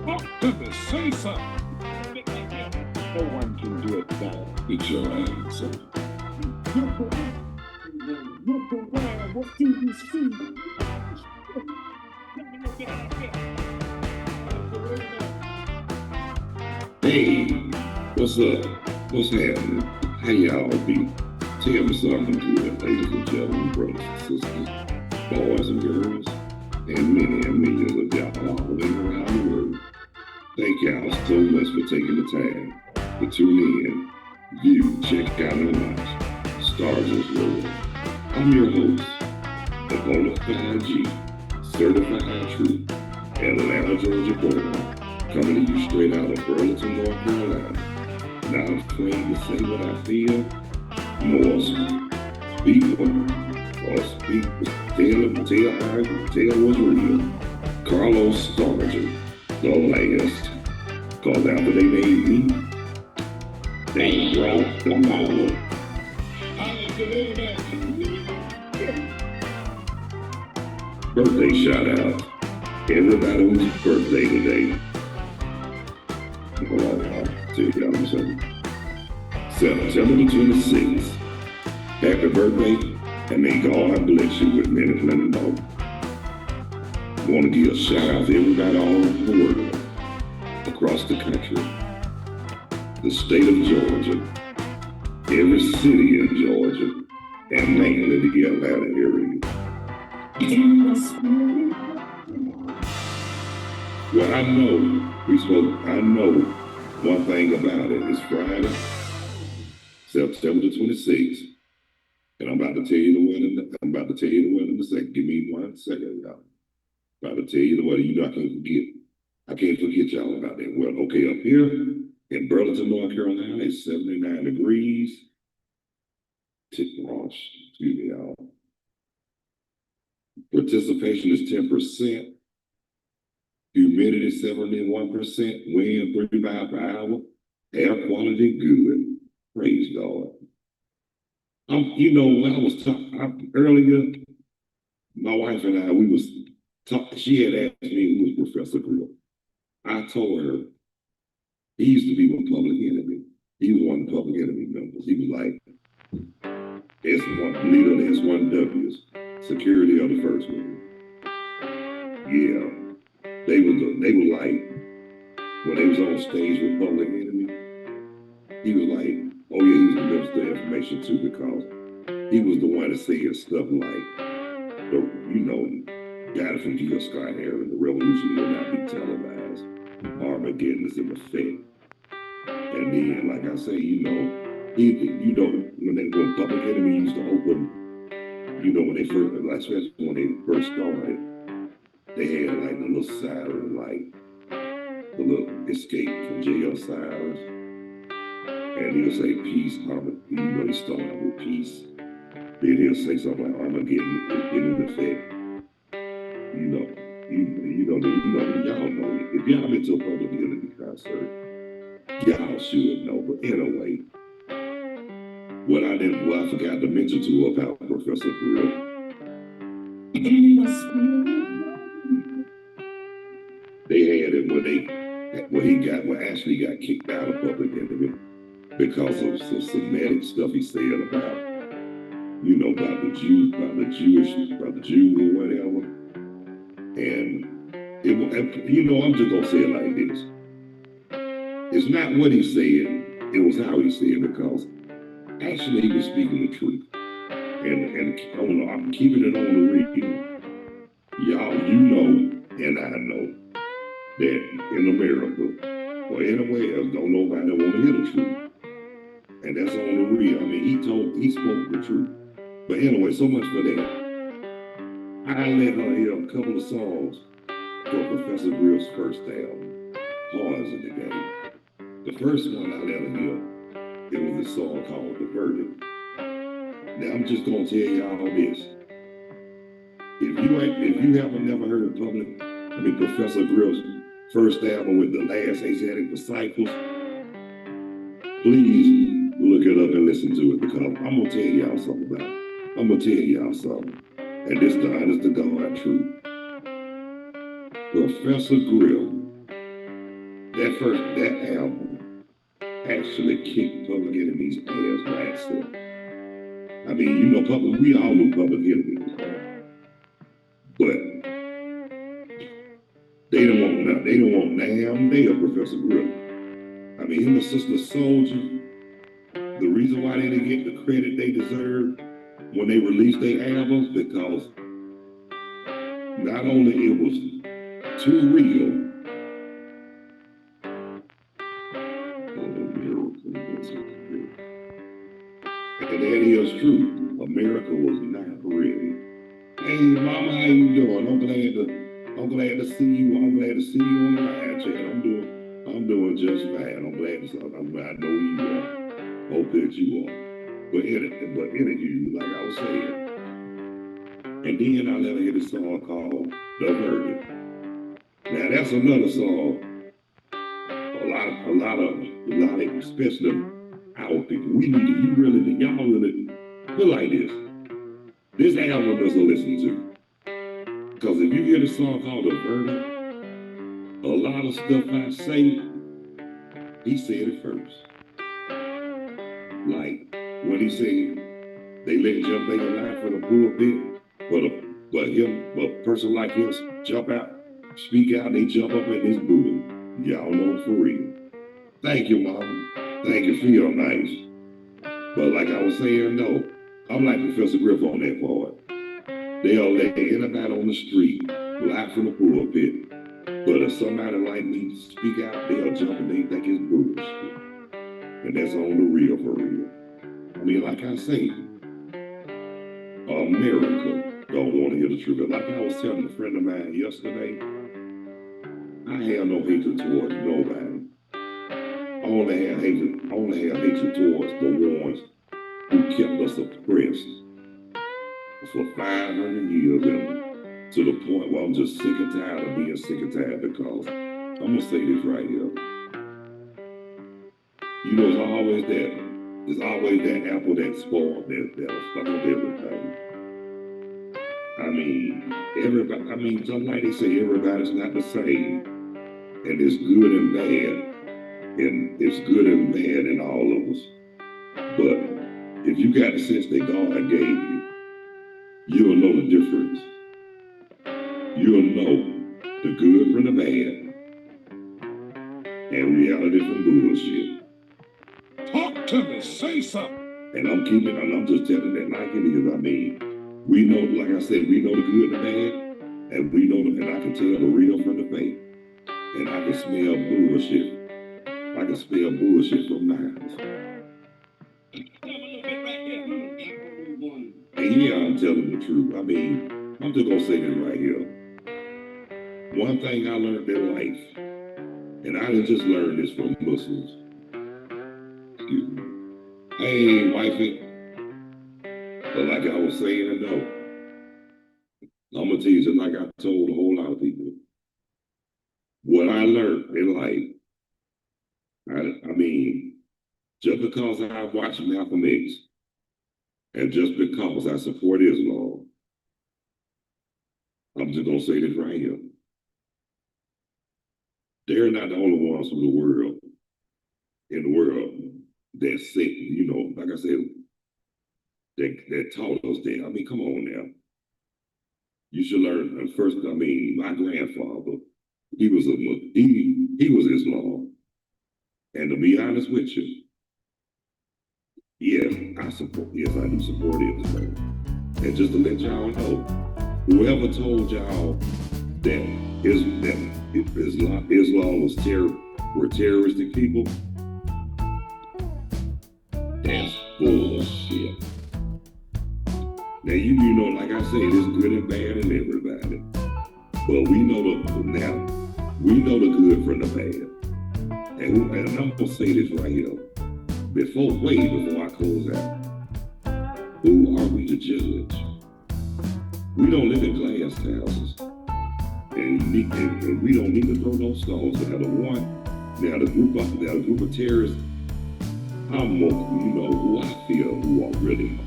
Talk to me, say something. No one can do it better. It's your answer. Look around, what do you see? Hey, what's up? What's happening? How y'all be? Tell me something good, ladies and gentlemen, brothers and sisters, boys and girls, and many and millions of y'all all around the world. Thank y'all so much for taking the time to tune in, view, check out, and watch Stargell's World. I'm your host, the bona G, certified true, Atlanta, Georgia born, coming to you straight out of Burlington, North Carolina. Not afraid to say what I feel, nor speak or speak, tell what's real. Carlos Stargell, the last, cause after they made me, they brought the mama. Birthday shout out. Everybody whose birthday today. Hold on, I'll tell y'all something. September the 26th. Happy birthday, and may God bless you with many, many more. Want to give a shout out to everybody all over the world, across the country, the state of Georgia, every city in Georgia, and mainly the Atlanta area. Well, I know one thing about it. It's Friday, September the 26th, and I'm about to tell you the winner. I'm about to tell you the winner in a second. Give me 1 second, y'all. About to tell you the winner. You know I can't forget. I can't forget y'all about that. Well, okay, up here in Burlington, North Carolina, it's 79 degrees. Excuse me, y'all. Participation is 10%. Humidity 71%. Wind 35 per hour. Air quality good. Praise God. You know, when I was talking earlier, my wife and I, we was talking. She had asked me who was Professor Grill. I told her he used to be my public enemy. He was one of the public enemy members. He was like S1 leader of the S1Ws, security of the first one. Yeah. They were like, when they was on stage with Public Enemy, he was like, oh yeah, he was the minister of information too, because he was the one that said stuff like, got it from G. Scott Heron, the revolution will not be televised. Armageddon is in effect. And then, like I say, when Public Enemy used to open, when they first, like, especially when they first started, they had like the little siren, like the little escape from jail sirens. And he'll say peace, Armageddon. He start out with peace. Then he'll say something like Armageddon is in effect. Y'all know. If y'all been to a Public Enemy concert, y'all should know. But anyway, what I forgot to mention to her about Professor Grill. They had it when Ashley got kicked out of Public Enemy because of some Semitic stuff he said about the Jews or whatever. And I'm just gonna say it like this. It's not what he said, it was how he said it, because actually he was speaking the truth. And I'm keeping it on the real. Y'all, and I know that in America or anywhere else, don't nobody want to hear the truth. And that's on the real. I mean, he spoke the truth. But anyway, so much for that. I let her hear a couple of songs for Professor Grill's first album, Hearts in the Game. The first one I let her hear, it was a song called The Verdict. Now I'm just gonna tell y'all this. If you haven't never heard Professor Grill's first album with the last Asiatic Disciples, please look it up and listen to it, because I'm gonna tell y'all something about it. I'm gonna tell y'all something. And this the honest to God truth. Professor Grill that album actually kicked Public Enemy's ass last step. I mean, you know, we all knew Public Enemy was hard, but they don't want now. They don't want Nam. They are Professor Grill. I mean, him and Sister Soldier. The reason why they didn't get the credit they deserved when they released their albums, because not only it was too real. And that is true. America was not ready. Hey, Mama, how you doing? I'm glad to see you. I'm glad to see you on the line, Chad. I'm doing just fine. I'm glad I know you are. Hope that you are. But anywho, like I was saying. And then I let her hear the song called The Verdict. Now that's another song. A lot of, especially our people. Y'all really feel like this. This album doesn't listen to. Because if you hear the song called The Verdict, a lot of stuff I say, he said it first. Like when he said they let Jump Baker lie from the pulpit, but a person like him jump out, speak out, they jump up in this booth. Y'all know for real. Thank you, Mom. Thank you, feel nice. But like I was saying, no, I'm like Professor Griff on that part. They'll let anybody on the street lie from the pulpit, but if somebody like me speak out, they'll jump and they think it's bullshit. And that's on the real for real. I mean, like I say, America don't want to hear the truth. Like I was telling a friend of mine yesterday, I have no hatred towards nobody. I only have hatred towards the ones who kept us oppressed for 500 years, and to the point where I'm just sick and tired of being sick and tired, because I'm gonna say this right here. You know, there's always that apple that spoiled that'll fuck up everything. I mean, just like they say, everybody's not the same. And it's good and bad. And it's good and bad in all of us. But if you got the sense that God gave you, you'll know the difference. You'll know the good from the bad and reality from bullshit. Talk to me, say something. And I'm just telling that like it is. I mean, we know, like I said, we know the good and the bad, and and I can tell the real from the fake. And I can smell bullshit. I can smell bullshit from miles. And yeah, I'm telling the truth. I mean, I'm just gonna say this right here. One thing I learned in life, and I didn't just learn this from Muslims. Excuse me. Hey, wifey. But like I was saying, no. I'm gonna tell you, just like I told a whole lot of people, what I learned in life. I mean, just because I watch Malcolm X, and just because I support Islam, I'm just gonna say this right here. They're not the only ones in the world that say, you know, like I said, that taught us that. I mean, come on now. You should learn. First, I mean, my grandfather, he was Islam. And to be honest with you, yes, I do support Islam. And just to let y'all know, whoever told y'all that Islam were terroristic people, that's bullshit. Now you know, like I said, it's good and bad in everybody. But we know the good from the bad. And I'm gonna say this right here. Before I close out, who are we to judge? We don't live in glass houses. And we don't need to throw no stones. Now the group of terrorists, I'm more, you know, who I feel who are really.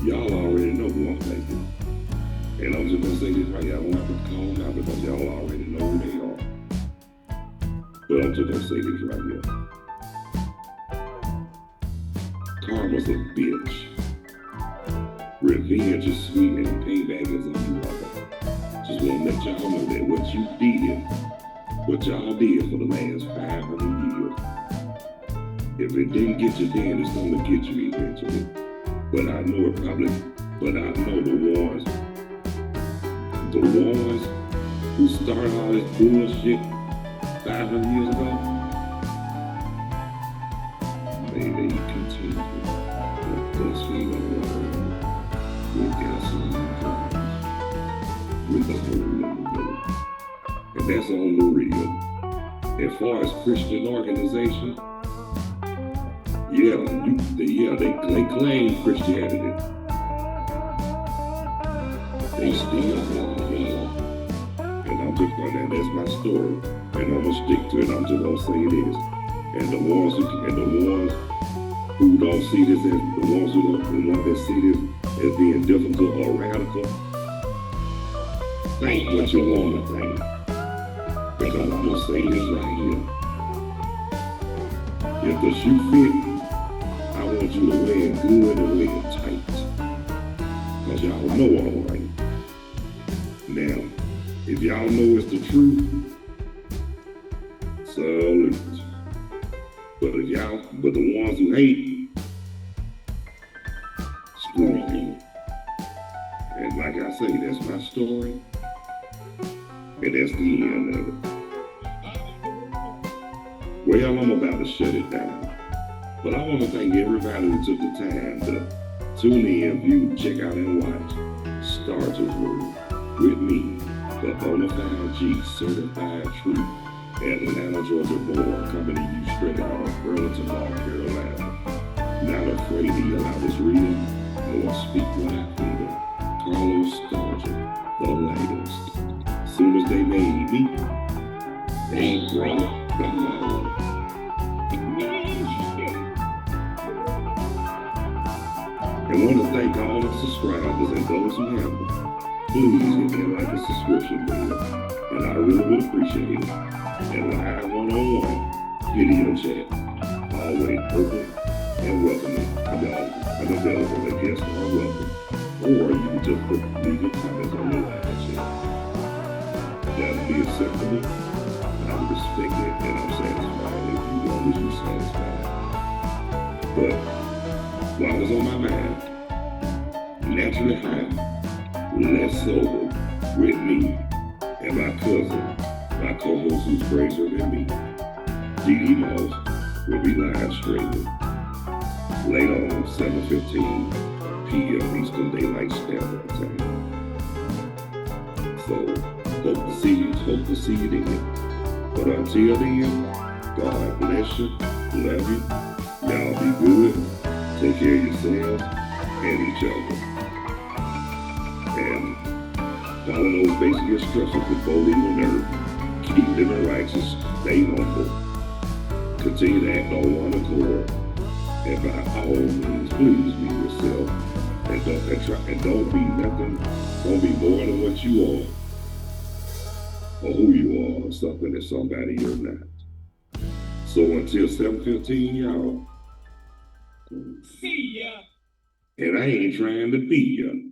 Y'all already know who I'm thinking. And I'm just gonna say this right here. I don't have to call them out because y'all already know who they are. But I'm just gonna say this right here. Karma's a bitch. Revenge is sweet and payback is unlovable. Just wanna let y'all know that what y'all did for the last 500 years, if it didn't get you then, it's gonna get you eventually. But I know the ones who started all this bullshit 500 years ago, may they continue. Because we got some problems with the whole number. And that's on the real. As far as Christian organization, they claim Christianity. They still want to. And I'm just gonna, that's my story. And I'm gonna stick to it. I'm just gonna say it is. And the ones who don't see this as the ones that see this as being difficult or radical, think what you want to think. Because I'm gonna say this right here. If the shoe fit, I want you to wear it good and wear it tight. Because y'all know all right. Now, if y'all know it's the truth, salute. But the ones who hate, screw you. And like I say, that's my story. And that's the end of it. Well, I'm about to shut it down. But I want to thank everybody who took the time to tune in, view, check out, and watch Stargell with me, the Bonafide G Certified Truth, Atlanta, Georgia born, coming to you straight out of Burlington, North Carolina. Not afraid to yell out his reading, nor speak what I feel. Carlos Stargell, the latest. Soon as they made me, they brought the law. I want to thank all the subscribers and those who have them. Please hit me like a subscription bell, and I really would appreciate it. And live one-on-one video chat, always open and welcoming. I'm available, and guests are welcome. Or you can just leave your comments on the live chat. That would be acceptable. I would respect it, and I'm satisfied if you long as you're satisfied. But while it's on my mind, naturally high, less sober, with me and my cousin, my co-host who's crazier than me, D.D. Moss, will be live streaming later on 7:15 p.m. Eastern Daylight Standard Time. So hope to see you then. But until then, God bless you, love you, y'all be good, take care of yourselves and each other. And follow those basic instructions before leaving earth. Keep living righteous, stay humble, continue to act on one accord, and by all means, please be yourself, and don't be nothing, don't be more than what you are, or who you are, or something that somebody you're not. So until 7:15, y'all, see ya. And I ain't trying to be ya.